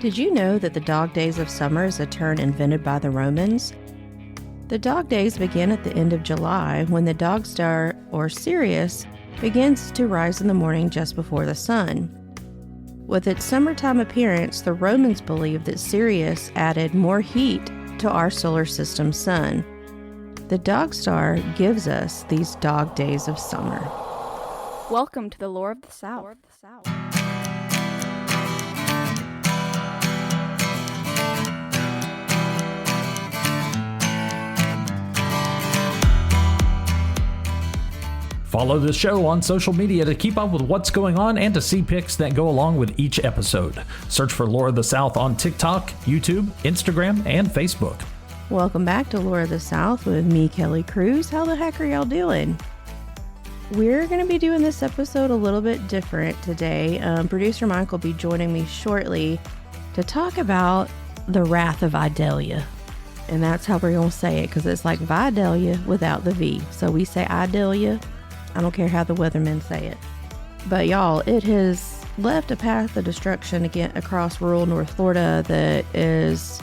Did you know that the dog days of summer is a term invented by the Romans? The dog days begin at the end of July when the dog star, or Sirius, begins to rise in the morning just before the sun. With its summertime appearance, the Romans believed that Sirius added more heat to our solar system's sun. The dog star gives us these dog days of summer. Welcome to the Lore of the South. Follow the show on social media to keep up with what's going on and to see pics that go along with each episode. Search for Lore of the South on TikTok, YouTube, Instagram, and Facebook. Welcome back to Lore of the South with me, Kelly Cruz. How the heck are y'all doing? We're going to be doing this episode a little bit different today. Producer Mike will be joining me shortly to talk about the Wrath of Idalia. And that's how we're going to say it, because it's like Vidalia without the V. So we say Idalia. I don't care how the weathermen say it. But y'all, it has left a path of destruction again across rural North Florida that is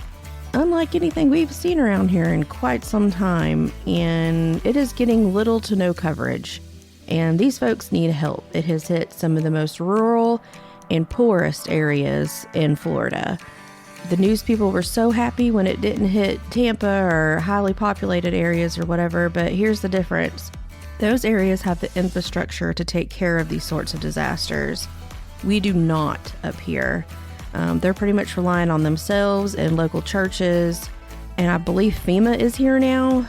unlike anything we've seen around here in quite some time. And it is getting little to no coverage. And these folks need help. It has hit some of the most rural and poorest areas in Florida. The news people were so happy when it didn't hit Tampa or highly populated areas or whatever. But here's the difference. Those areas have the infrastructure to take care of these sorts of disasters. We do not up here. They're pretty much relying on themselves and local churches. And I believe FEMA is here now,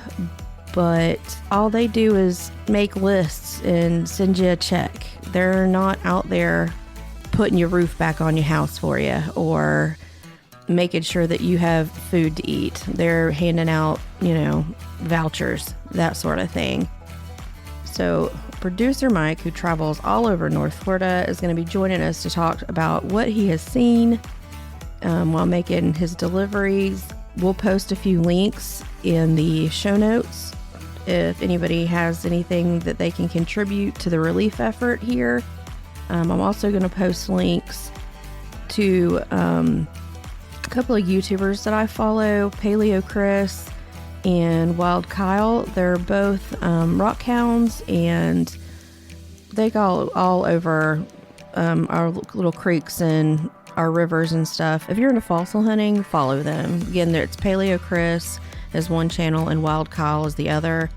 but all they do is make lists and send you a check. They're not out there putting your roof back on your house for you or making sure that you have food to eat. They're handing out, vouchers, that sort of thing. So producer Mike, who travels all over North Florida, is going to be joining us to talk about what he has seen while making his deliveries. We'll post a few links in the show notes if anybody has anything that they can contribute to the relief effort here. I'm also going to post links to a couple of YouTubers that I follow, Paleo Chris and Wild Kyle. They're both rock hounds, and they go all over our little creeks and our rivers and stuff. If you're into fossil hunting, follow them. Again, it's Paleo Chris is one channel and Wild Kyle is the other.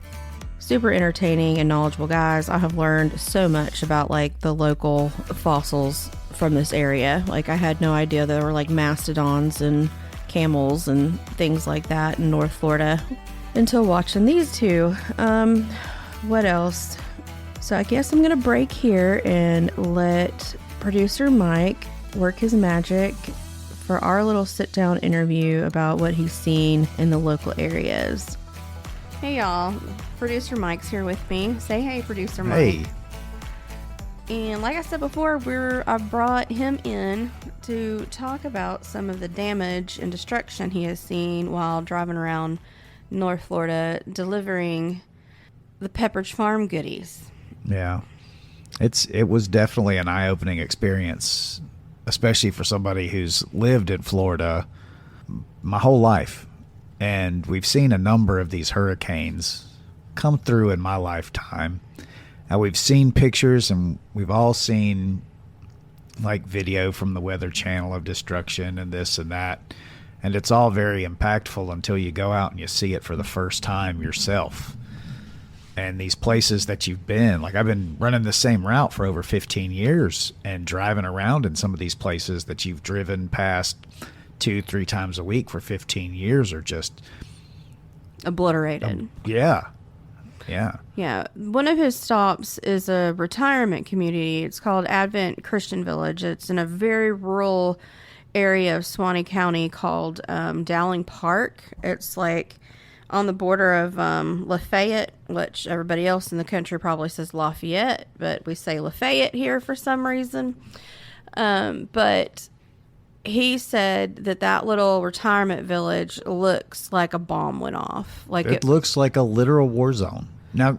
Super entertaining and knowledgeable guys. I have learned so much about the local fossils from this area. I had no idea there were mastodons and camels and things like that in North Florida until watching these two. What else? So I guess I'm gonna break here and let producer Mike work his magic for our little sit-down interview about what he's seen in the local areas. Hey y'all, producer Mike's here with me. Say hey, producer Mike. Hey. And like I said before, I brought him in to talk about some of the damage and destruction he has seen while driving around North Florida delivering the Pepperidge Farm goodies. Yeah. It was definitely an eye-opening experience, especially for somebody who's lived in Florida my whole life. And we've seen a number of these hurricanes come through in my lifetime. Now, we've seen pictures and we've all seen video from the Weather Channel of destruction and this and that. And it's all very impactful until you go out and you see it for the first time yourself. And these places that you've been, I've been running the same route for over 15 years and driving around in some of these places that you've driven past 2-3 times a week for 15 years are just obliterated. Yeah. One of his stops is a retirement community. It's called Advent Christian Village. It's in a very rural area of Suwannee County called Dowling Park. It's on the border of Lafayette, which everybody else in the country probably says Lafayette, but we say Lafayette here for some reason. But he said that little retirement village looks like a bomb went off. It looks like a literal war zone. Now,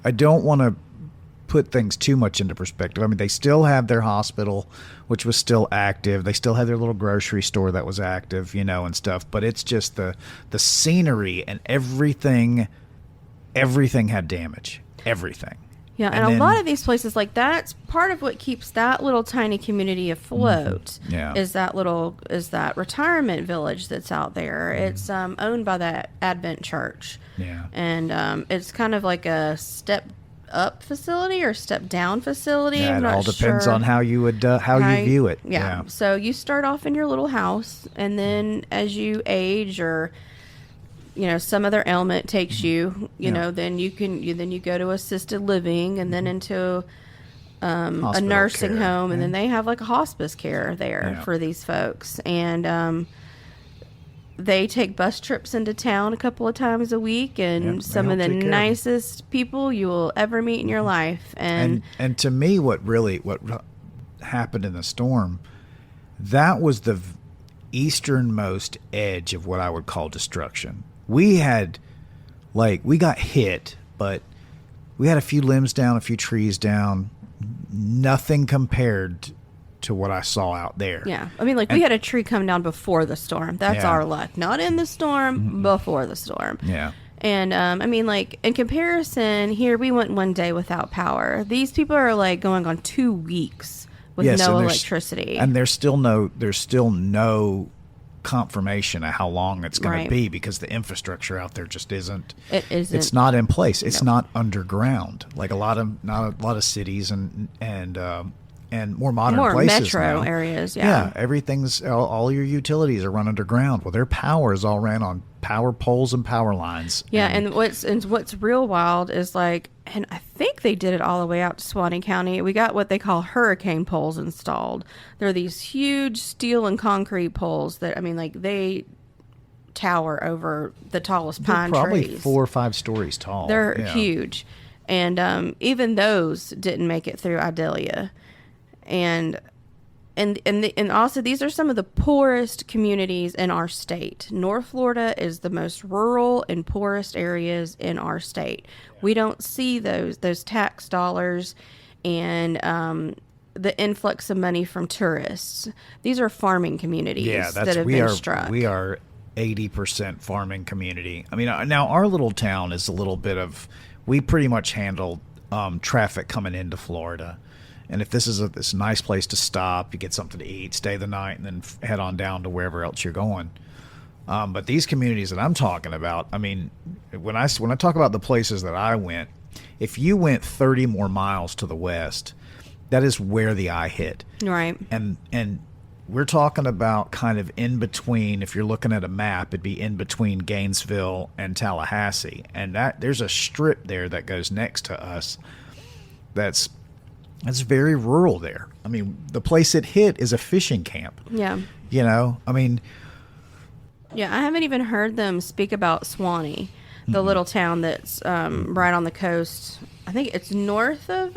I don't want to put things too much into perspective. I mean, they still have their hospital, which was still active. They still had their little grocery store that was active, and stuff. But it's just the scenery and everything had damage. Everything. Yeah, and a lot of these places, like, that's part of what keeps that little tiny community afloat. Yeah. Is that retirement village that's out there. It's owned by that Advent church. Yeah. And it's kind of like a step up facility or step down facility. Yeah, I'm it not all depends sure on how you would you view it. Yeah. So you start off in your little house, and then as you age or some other ailment takes you, then you go to assisted living, and then into a nursing home, and then they have like a hospice care there for these folks, and they take bus trips into town a couple of times a week, and some of the nicest people you will ever meet in your life. And to me, what happened in the storm, that was the easternmost edge of what I would call destruction. We got hit, but we had a few limbs down, a few trees down, nothing compared to what I saw out there. Yeah. I mean, we had a tree come down before the storm. That's our luck. Not in the storm, before the storm. Yeah. And, in comparison, here we went one day without power. These people are, going on 2 weeks with no electricity. And there's still no confirmation of how long it's going to be, because the infrastructure out there just isn't. It isn't. It's not in place. It's not underground like not a lot of cities and more modern places, metro now. areas. Yeah, everything's all your utilities are run underground. Well, their power is all ran on power poles and power lines. Yeah, and what's real wild is and I think they did it all the way out to Suwannee County. We got what they call hurricane poles installed. They're these huge steel and concrete poles that they tower over the tallest pine probably trees. 4 or 5 stories tall. They're huge, and even those didn't make it through Idalia, and also these are some of the poorest communities in our state. North Florida is the most rural and poorest areas in our state. We don't see those tax dollars and the influx of money from tourists. These are farming communities that have been struck. We are 80% farming community. I mean, now our little town is a little bit of, we pretty much handle traffic coming into Florida. And if this is this nice place to stop, you get something to eat, stay the night, and then head on down to wherever else you're going. But these communities that I'm talking about, I mean, when I talk about the places that I went, if you went 30 more miles to the west, that is where the eye hit. Right. And we're talking about kind of in between. If you're looking at a map, it'd be in between Gainesville and Tallahassee, and there's a strip there that goes next to us. That's very rural there. I mean, the place it hit is a fishing camp. Yeah. I mean. Yeah, I haven't even heard them speak about Suwannee, the little town that's right on the coast. I think it's north of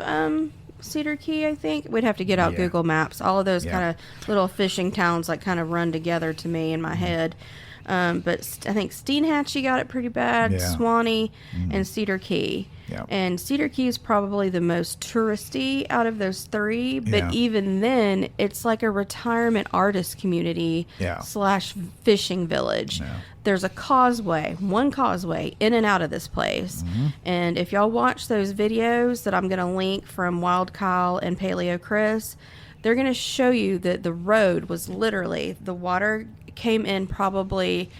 Cedar Key, I think. We'd have to get out Google Maps. All of those kind of little fishing towns kind of run together to me in my head. But I think Steenhatchee got it pretty bad, Suwannee, and Cedar Key. Yeah. And Cedar Key is probably the most touristy out of those 3, but even then, it's like a retirement artist community / fishing village. Yeah. There's one causeway in and out of this place. And if y'all watch those videos that I'm going to link from Wild Kyle and Paleo Chris, they're going to show you that the road was literally, the water came in probably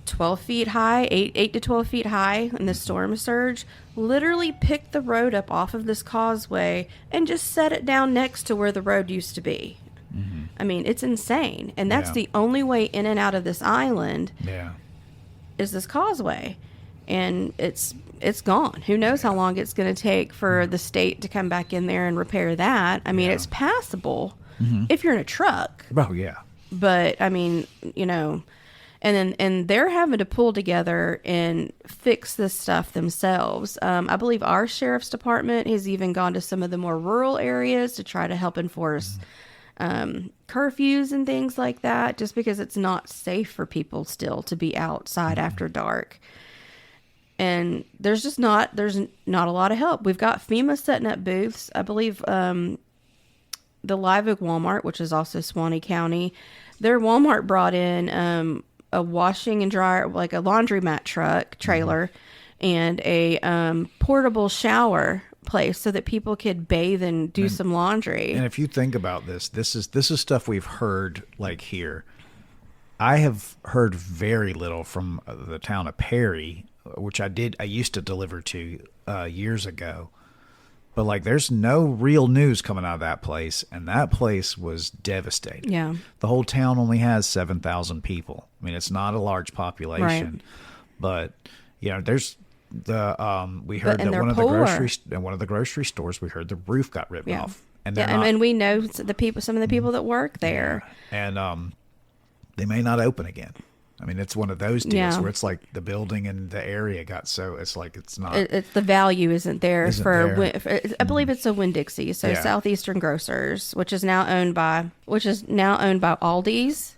12 feet high, 8 to 12 feet high in the storm surge, literally picked the road up off of this causeway and just set it down next to where the road used to be. I mean, it's insane. And that's the only way in and out of this island is this causeway. And it's gone. Who knows how long it's going to take for the state to come back in there and repair that. I mean, it's passable if you're in a truck. Oh, yeah. But, I mean, and they're having to pull together and fix this stuff themselves. I believe our sheriff's department has even gone to some of the more rural areas to try to help enforce curfews and things like that, just because it's not safe for people still to be outside after dark. And there's not a lot of help. We've got FEMA setting up booths. I believe the Live Oak Walmart, which is also Suwannee County, their Walmart brought in a washing and dryer, like a laundromat trailer, and a portable shower place so that people could bathe and do some laundry. And if you think about this is stuff we've heard like here. I have heard very little from the town of Perry, which I used to deliver to years ago. But like, there's no real news coming out of that place, and that place was devastated. Yeah. The whole town only has 7,000 people. I mean, it's not a large population, but there's we heard that one of the grocery stores, we heard the roof got ripped off, and and we know some of the people that work there, and they may not open again. I mean, it's one of those deals where it's like the building and the area got it's like it's not. It's the value isn't there I believe it's a Winn-Dixie, so Southeastern Grocers, which is now owned by Aldi's,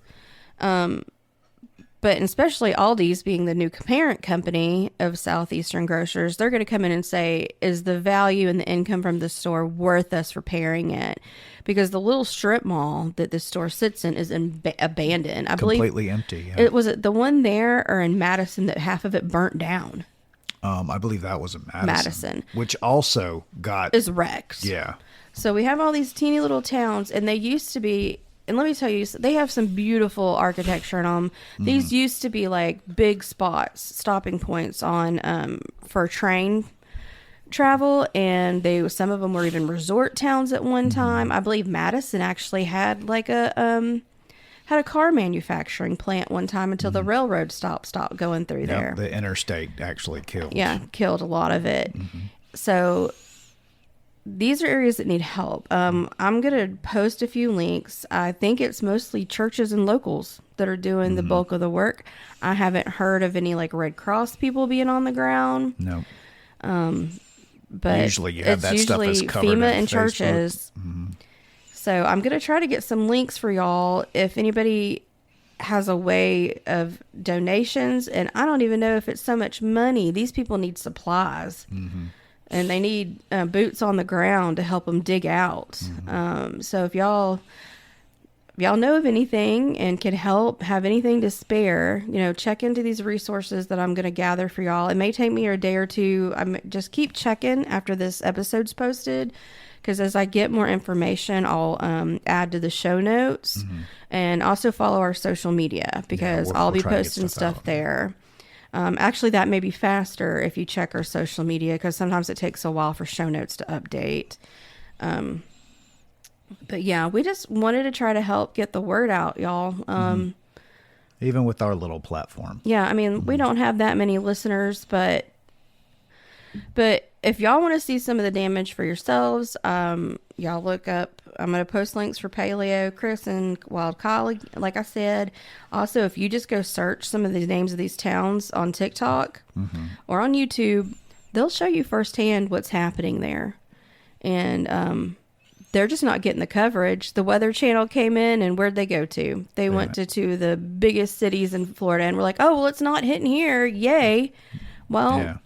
but especially Aldi's being the new parent company of Southeastern Grocers, they're going to come in and say, is the value and the income from the store worth us repairing it? Because the little strip mall that this store sits in is abandoned. I believe completely empty. Yeah. It was the one there or in Madison that half of it burnt down. I believe that was in Madison, which also is wrecked. Yeah. So we have all these teeny little towns, and they used to be. And let me tell you, they have some beautiful architecture in them. These used to be like big stopping points on for train travel, and some of them were even resort towns at one time. I believe Madison actually had like a car manufacturing plant one time until the railroad stopped going through there. The interstate actually killed a lot of it. So these are areas that need help. I'm going to post a few links. I think it's mostly churches and locals that are doing the bulk of the work. I haven't heard of any like Red Cross people being on the ground. No. But usually you have that stuff that's covered FEMA and Facebook. churches. So I'm going to try to get some links for y'all if anybody has a way of donations. And I don't even know if it's so much money. These people need supplies. And they need boots on the ground to help them dig out. So if y'all know of anything and can help, have anything to spare, check into these resources that I'm going to gather for y'all. It may take me a day or two. Just keep checking after this episode's posted, because as I get more information, I'll add to the show notes, and also follow our social media, because I'll be posting stuff there. Actually, that may be faster if you check our social media, because sometimes it takes a while for show notes to update. But yeah, we just wanted to try to help get the word out, y'all. Even with our little platform. Yeah, I mean, we don't have that many listeners, but if y'all want to see some of the damage for yourselves, y'all look up. I'm going to post links for Paleo, Chris, and Wild Collie, like I said. Also, if you just go search some of the names of these towns on TikTok or on YouTube, they'll show you firsthand what's happening there. And they're just not getting the coverage. The Weather Channel came in, and where'd they go to? They went to two of the biggest cities in Florida, and we're like, oh, well, it's not hitting here. Yay. Well,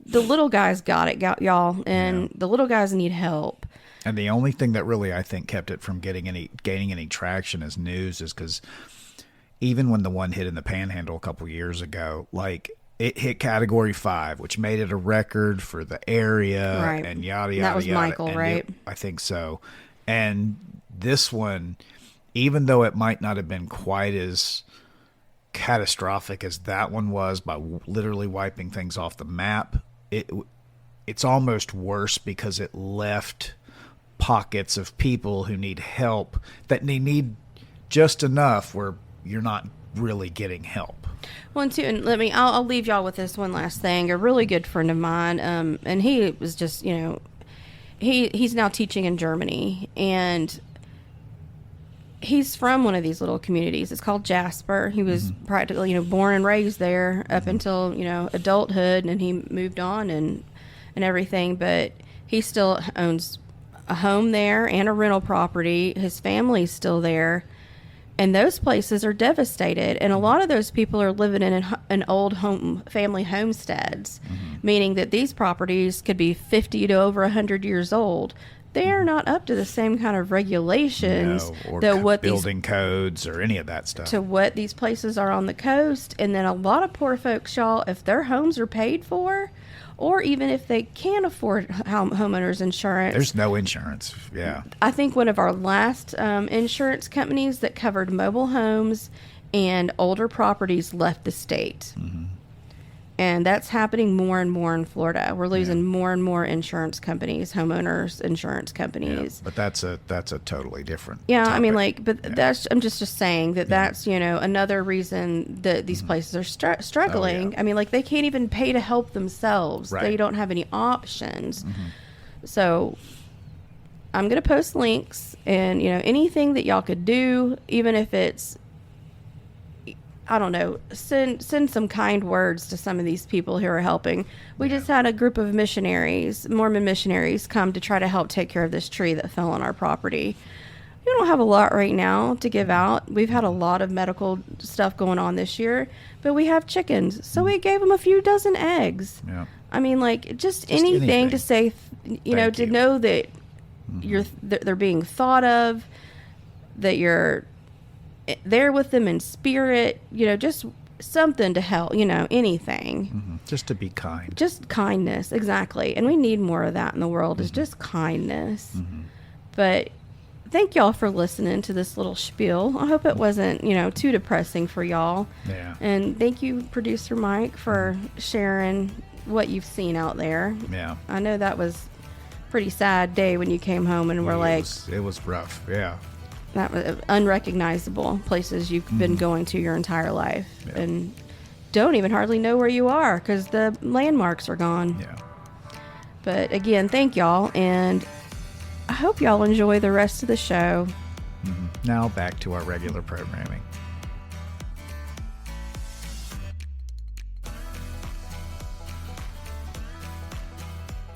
the little guys got it, y'all, and the little guys need help. And the only thing that really, I think, kept it from gaining any traction as news is because even when the one hit in the Panhandle a couple years ago, like, it hit Category 5, which made it a record for the area, and yada, yada, that was yada. Michael, right? I think so. And this one, even though it might not have been quite as catastrophic as that one was by literally wiping things off the map, it's almost worse because it left pockets of people who need help, that they need just enough where you're not really getting help. Well, and I'll leave y'all with this one last thing. A really good friend of mine, and he was just, he's now teaching in Germany, and he's from one of these little communities. It's called Jasper. He was practically, born and raised there up until, adulthood, and he moved on and everything, but he still owns a home there and a rental property. His family's still there, and those places are devastated, and a lot of those people are living in an old family homesteads. meaning that these properties could be 50 to over 100 years old. They are not up to the same kind of regulations or that what building codes or any of that stuff. To what these places are on the coast. And then a lot of poor folks, y'all, if their homes are paid for, or even if they can't afford homeowners insurance. There's no insurance. Yeah. I think one of our last insurance companies that covered mobile homes and older properties left the state. Mm-hmm. And that's happening more and more in Florida. We're losing more and more insurance companies, homeowners insurance companies. Yeah, but that's a totally different Yeah, topic. I mean, that's, I'm just saying that's, another reason that these places are struggling. Oh, yeah. I mean, like, they can't even pay to help themselves. Right. They don't have any options. So I'm going to post links and, anything that y'all could do, even if it's, I don't know, send some kind words to some of these people who are helping. We just had a group of missionaries, Mormon missionaries, come to try to help take care of this tree that fell on our property. We don't have a lot right now to give out. We've had a lot of medical stuff going on this year, but we have chickens. So we gave them a few dozen eggs. Yeah. I mean, like, just anything to say, to know that they're being thought of, that you're there with them in spirit, just something to help, anything. Just to be kind. Just kindness, exactly. And we need more of that in the world, is just kindness. But thank y'all for listening to this little spiel. I hope it wasn't, too depressing for y'all. Yeah. And thank you, Producer Mike, for sharing what you've seen out there. Yeah. I know that was a pretty sad day when you came home and were it was rough. Yeah. That was unrecognizable places you've been going to your entire life, and don't even hardly know where you are because the landmarks are gone. Yeah. But again, thank y'all, and I hope y'all enjoy the rest of the show. Now back to our regular programming.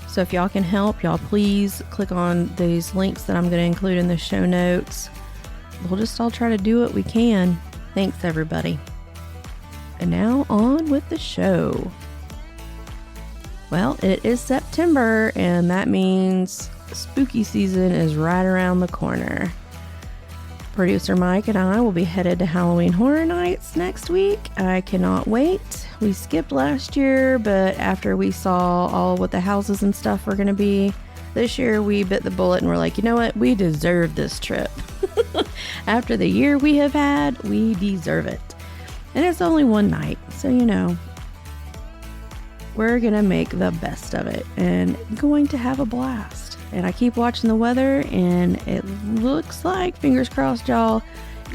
So if y'all can help, y'all please click on these links that I'm going to include in the show notes. We'll just all try to do what we can. Thanks, everybody. And now on with the show. Well, it is September, and that means spooky season is right around the corner. Producer Mike and I will be headed to Halloween Horror Nights next week. I cannot wait. We skipped last year, but after we saw all what the houses and stuff were going to be, this year we bit the bullet and we're like, you know what? We deserve this trip. After the year we have had, we deserve it. And it's only one night, so we're going to make the best of it and going to have a blast. And I keep watching the weather, and it looks like, fingers crossed, y'all,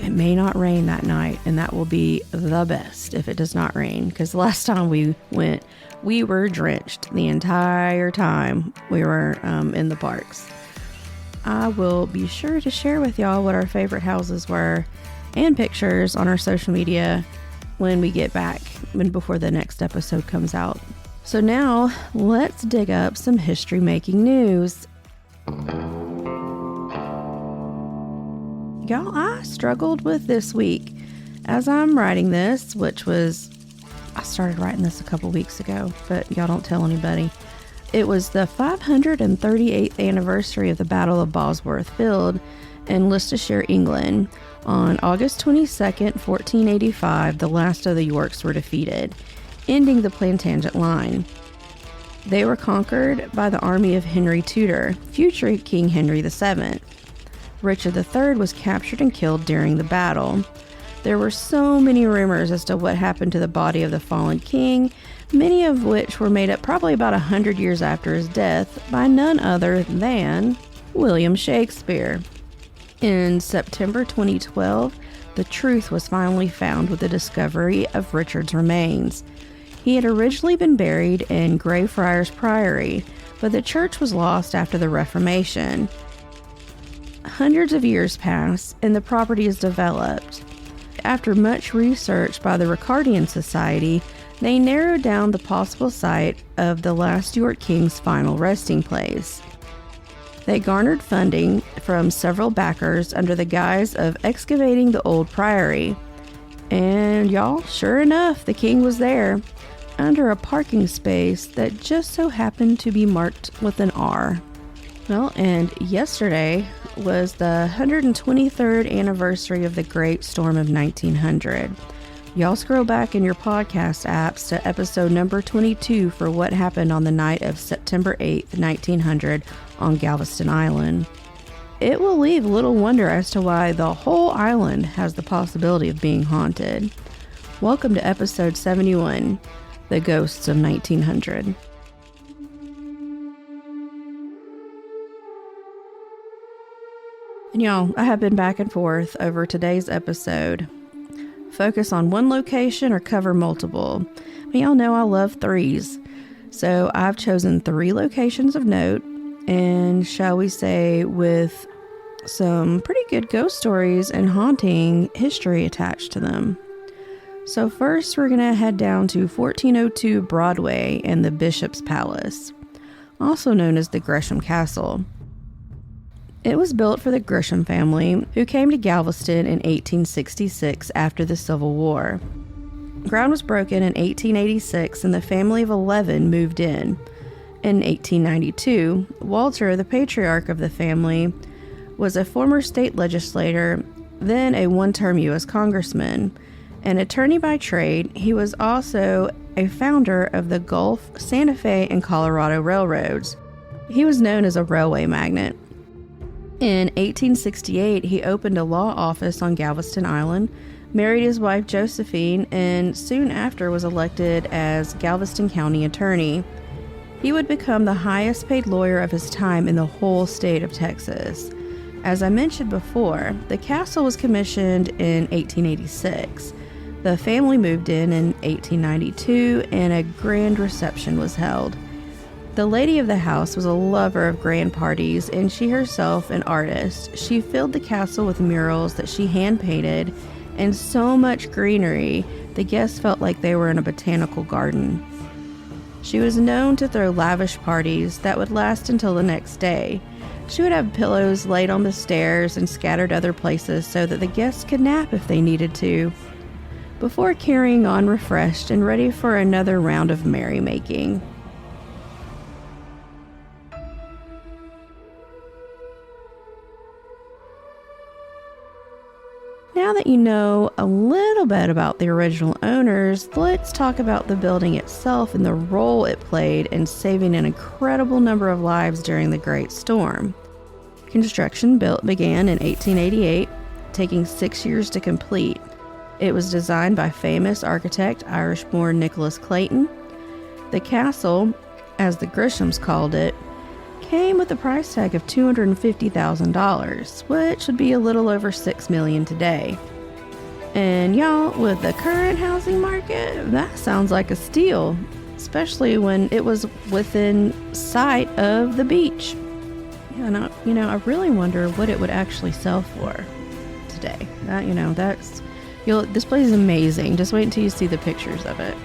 it may not rain that night, and that will be the best if it does not rain, because the last time we went, we were drenched the entire time we were in the parks. I will be sure to share with y'all what our favorite houses were and pictures on our social media when we get back and before the next episode comes out. So now let's dig up some history making news. Y'all, I struggled with this week as I'm writing this, I started writing this a couple weeks ago, but y'all don't tell anybody. It was the 538th anniversary of the Battle of Bosworth Field in Leicestershire, England. On August 22nd, 1485, the last of the Yorks were defeated, ending the Plantagenet line. They were conquered by the army of Henry Tudor, future King Henry VII. Richard III was captured and killed during the battle. There were so many rumors as to what happened to the body of the fallen king, many of which were made up probably about 100 years after his death by none other than William Shakespeare. In September 2012, the truth was finally found with the discovery of Richard's remains. He had originally been buried in Greyfriars Priory, but the church was lost after the Reformation. Hundreds of years pass, and the property is developed. After much research by the Ricardian Society, they narrowed down the possible site of the last York King's final resting place. They garnered funding from several backers under the guise of excavating the old priory. And y'all, sure enough, the king was there. under a parking space that just so happened to be marked with an R. Well, and yesterday was the 123rd anniversary of the Great Storm of 1900. Y'all scroll back in your podcast apps to episode number 22 for what happened on the night of September 8th, 1900 on Galveston Island. It will leave little wonder as to why the whole island has the possibility of being haunted. Welcome to episode 71, The Ghosts of 1900. And y'all, I have been back and forth over today's episode. Focus on one location or cover multiple. Y'all know I love threes. So I've chosen 3 locations of note, and shall we say with some pretty good ghost stories and haunting history attached to them. So first we're going to head down to 1402 Broadway and the Bishop's Palace, also known as the Gresham Castle. It was built for the Gresham family, who came to Galveston in 1866 after the Civil War. Ground was broken in 1886 and the family of 11 moved in. In 1892, Walter, the patriarch of the family, was a former state legislator, then a one-term U.S. congressman. An attorney by trade, he was also a founder of the Gulf, Santa Fe, and Colorado railroads. He was known as a railway magnate. In 1868, he opened a law office on Galveston Island, married his wife Josephine, and soon after was elected as Galveston County Attorney. He would become the highest paid lawyer of his time in the whole state of Texas. As I mentioned before, the castle was commissioned in 1886. The family moved in 1892, and a grand reception was held. The lady of the house was a lover of grand parties, and she herself an artist. She filled the castle with murals that she hand-painted, and so much greenery, the guests felt like they were in a botanical garden. She was known to throw lavish parties that would last until the next day. She would have pillows laid on the stairs and scattered other places so that the guests could nap if they needed to, before carrying on refreshed and ready for another round of merrymaking. Now that you know a little bit about the original owners, let's talk about the building itself and the role it played in saving an incredible number of lives during the Great Storm. Construction began in 1888, taking 6 years to complete. It was designed by famous architect Irish-born Nicholas Clayton. The castle, as the Greshams called it, came with a price tag of $250,000, which would be a little over $6 million today. And y'all, with the current housing market, that sounds like a steal, especially when it was within sight of the beach. And I really wonder what it would actually sell for today. This place is amazing. Just wait until you see the pictures of it.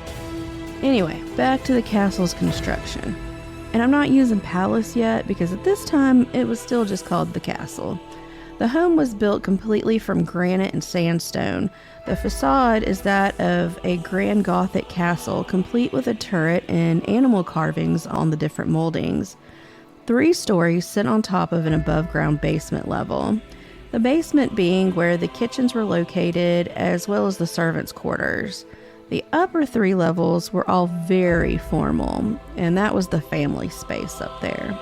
Anyway, back to the castle's construction. And I'm not using palace yet because at this time it was still just called the castle. The home was built completely from granite and sandstone. The facade is that of a grand Gothic castle, complete with a turret and animal carvings on the different moldings. 3 stories sit on top of an above-ground basement level. The basement being where the kitchens were located, as well as the servants' quarters. The upper 3 levels were all very formal, and that was the family space up there.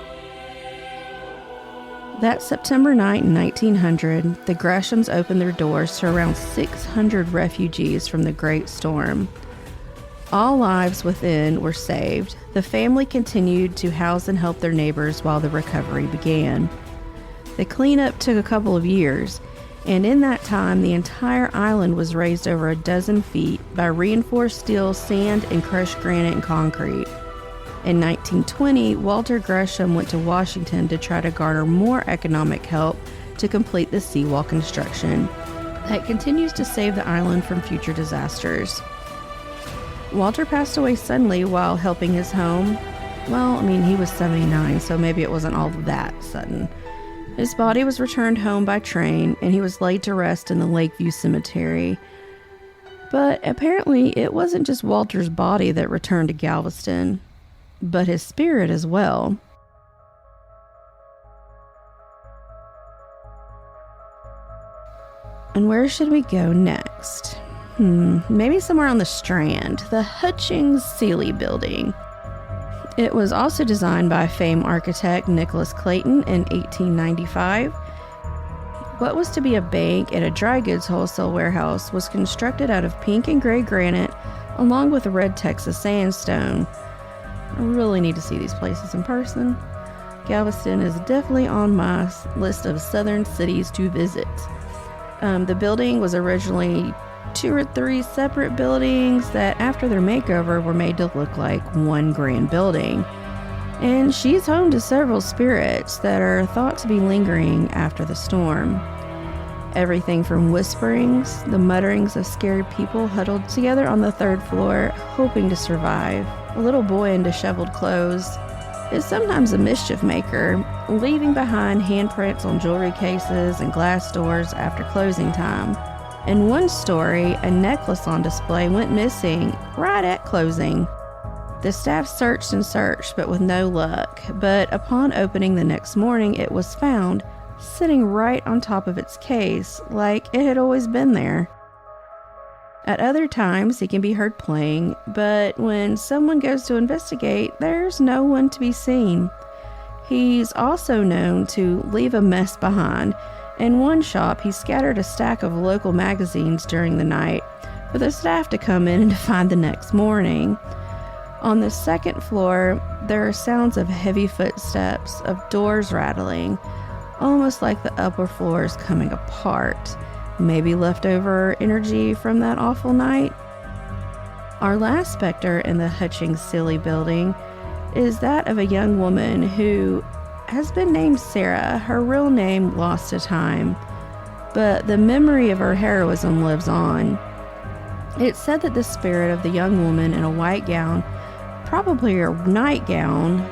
That September night in 1900, the Greshams opened their doors to around 600 refugees from the Great Storm. All lives within were saved. The family continued to house and help their neighbors while the recovery began. The cleanup took a couple of years, and in that time, the entire island was raised over a dozen feet by reinforced steel, sand, and crushed granite and concrete. In 1920, Walter Gresham went to Washington to try to garner more economic help to complete the seawall construction that continues to save the island from future disasters. Walter passed away suddenly while helping his home. He was 79, so maybe it wasn't all that sudden. His body was returned home by train, and he was laid to rest in the Lakeview Cemetery. But apparently it wasn't just Walter's body that returned to Galveston, but his spirit as well. And where should we go next? Maybe somewhere on the Strand, the Hutchings Sealy building. It was also designed by famed architect Nicholas Clayton in 1895. What was to be a bank and a dry goods wholesale warehouse was constructed out of pink and gray granite along with red Texas sandstone. I really need to see these places in person. Galveston is definitely on my list of southern cities to visit. The building was originally 2 or 3 separate buildings that after their makeover were made to look like one grand building. And she's home to several spirits that are thought to be lingering after the storm. Everything from whisperings, the mutterings of scared people huddled together on the 3rd floor, hoping to survive. A little boy in disheveled clothes is sometimes a mischief maker, leaving behind handprints on jewelry cases and glass doors after closing time. In one story, a necklace on display went missing right at closing. The staff searched and searched, but with no luck. But upon opening the next morning, it was found sitting right on top of its case, like it had always been there. At other times, he can be heard playing, but when someone goes to investigate, there's no one to be seen. He's also known to leave a mess behind. In one shop, he scattered a stack of local magazines during the night for the staff to come in and to find the next morning. On the 2nd floor, there are sounds of heavy footsteps, of doors rattling, almost like the upper floors coming apart. Maybe leftover energy from that awful night. Our last specter in the Hutchings Sealy building is that of a young woman who has been named Sarah, her real name lost to time, but the memory of her heroism lives on. It's said that the spirit of the young woman in a white gown, probably her nightgown,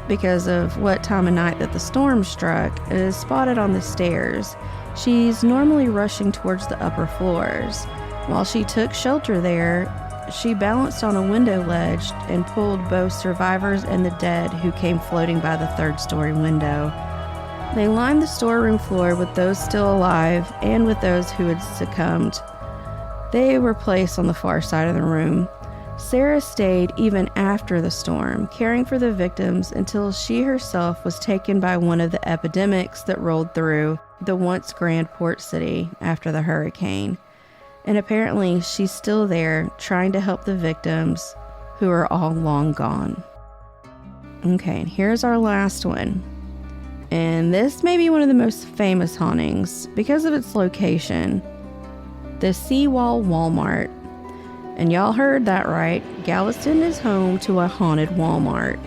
because of what time of night that the storm struck, is spotted on the stairs. She's normally rushing towards the upper floors. While she took shelter there, she balanced on a window ledge and pulled both survivors and the dead who came floating by the 3rd-story window. They lined the storeroom floor with those still alive and with those who had succumbed. They were placed on the far side of the room. Sarah stayed even after the storm, caring for the victims until she herself was taken by one of the epidemics that rolled through the once grand port city after the hurricane. And apparently she's still there trying to help the victims who are all long gone. Okay, and here's our last one. And this may be one of the most famous hauntings because of its location. The Seawall Walmart. And y'all heard that right. Galveston is home to a haunted Walmart.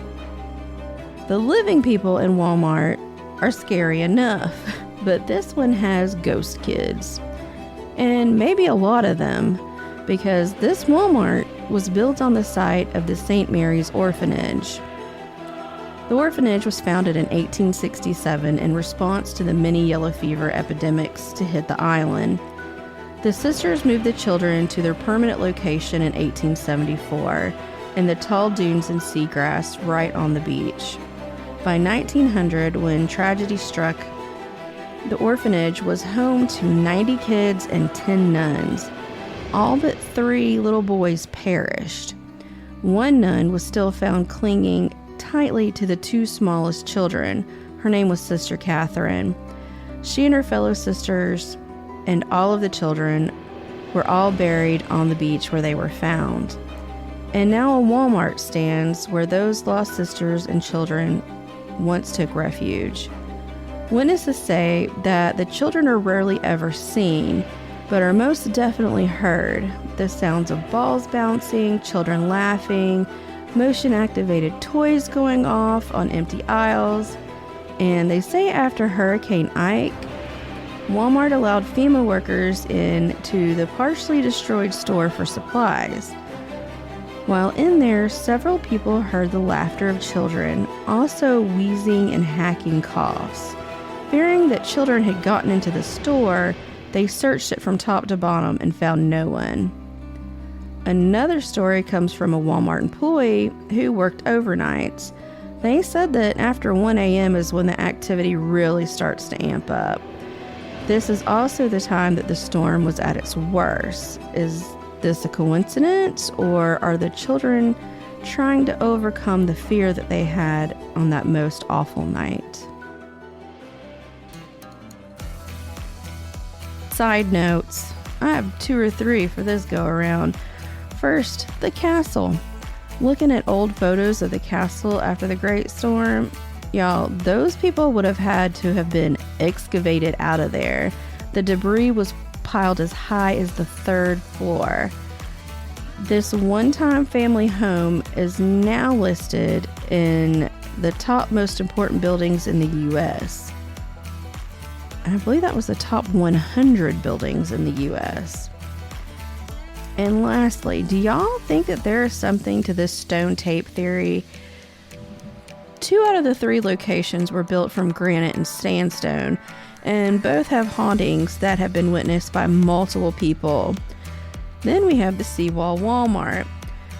The living people in Walmart are scary enough, but this one has ghost kids. And maybe a lot of them, because this Walmart was built on the site of the St. Mary's Orphanage. The orphanage was founded in 1867 in response to the many yellow fever epidemics to hit the island. The sisters moved the children to their permanent location in 1874 in the tall dunes and seagrass right on the beach. By 1900, when tragedy struck, the orphanage was home to 90 kids and 10 nuns. All but 3 little boys perished. One nun was still found clinging tightly to the 2 smallest children. Her name was Sister Catherine. She and her fellow sisters and all of the children were all buried on the beach where they were found. And now a Walmart stands where those lost sisters and children once took refuge. Witnesses say that the children are rarely ever seen, but are most definitely heard. The sounds of balls bouncing, children laughing, motion-activated toys going off on empty aisles. And they say after Hurricane Ike, Walmart allowed FEMA workers into the partially destroyed store for supplies. While in there, several people heard the laughter of children, also wheezing and hacking coughs. Fearing that children had gotten into the store, they searched it from top to bottom and found no one. Another story comes from a Walmart employee who worked overnights. They said that after 1 a.m. is when the activity really starts to amp up. This is also the time that the storm was at its worst. Is this a coincidence, or are the children trying to overcome the fear that they had on that most awful night? Side notes. I have 2 or 3 for this go around. First, the castle. Looking at old photos of the castle after the Great Storm, y'all, those people would have had to have been excavated out of there. The debris was piled as high as the 3rd floor. This one-time family home is now listed in the top most important buildings in the U.S. And I believe that was the top 100 buildings in the U.S. And lastly, do y'all think that there is something to this stone tape theory? 2 out of the 3 locations were built from granite and sandstone, and both have hauntings that have been witnessed by multiple people. Then we have the Seawall Walmart,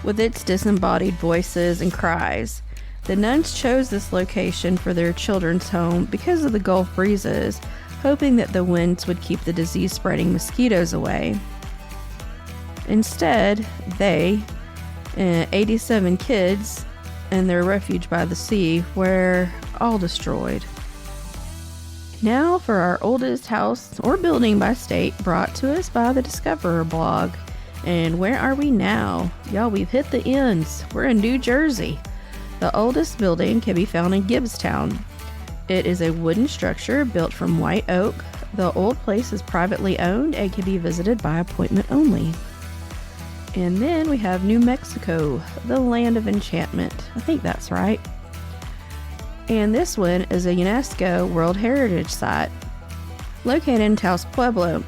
with its disembodied voices and cries. The nuns chose this location for their children's home because of the Gulf breezes, hoping that the winds would keep the disease-spreading mosquitoes away. Instead, they, 87 kids, and their refuge by the sea were all destroyed. Now for our oldest house or building by state, brought to us by the Discoverer blog. And where are we now? Y'all, we've hit the ends. We're in New Jersey. The oldest building can be found in Gibbstown. It is a wooden structure built from white oak. The old place is privately owned and can be visited by appointment only. And then we have New Mexico, the land of enchantment. I think that's right. And this one is a UNESCO World Heritage Site. Located in Taos Pueblo,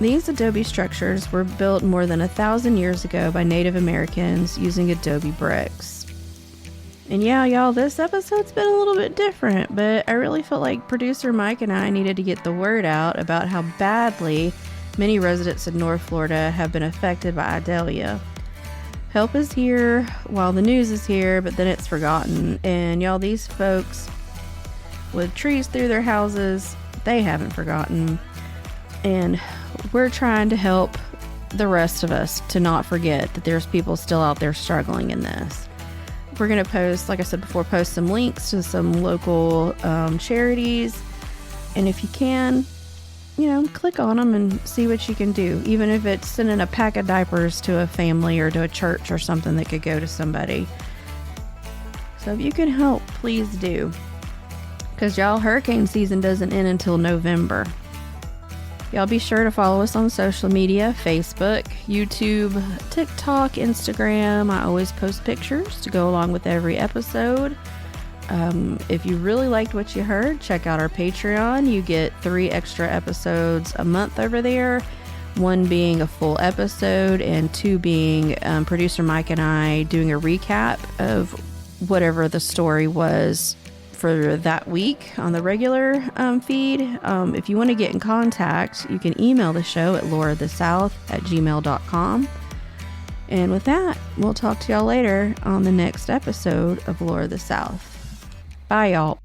these adobe structures were built more than 1,000 years ago by Native Americans using adobe bricks. And yeah, y'all, this episode's been a little bit different, but I really felt like producer Mike and I needed to get the word out about how badly many residents in North Florida have been affected by Idalia. Help is here while the news is here, but then it's forgotten. And y'all, these folks with trees through their houses, they haven't forgotten. And we're trying to help the rest of us to not forget that there's people still out there struggling in this. We're going to post, like I said before, post some links to some local charities. And if you can, click on them and see what you can do. Even if it's sending a pack of diapers to a family or to a church or something that could go to somebody. So if you can help, please do. Because y'all, hurricane season doesn't end until November. Y'all be sure to follow us on social media, Facebook, YouTube, TikTok, Instagram. I always post pictures to go along with every episode. If you really liked what you heard, check out our Patreon. You get 3 extra episodes a month over there. 1 being a full episode and 2 being producer Mike and I doing a recap of whatever the story was for that week on the regular feed. If you want to get in contact, you can email the show at laurathesouth@gmail.com. And with that, we'll talk to y'all later on the next episode of Lore of the South. Bye, y'all.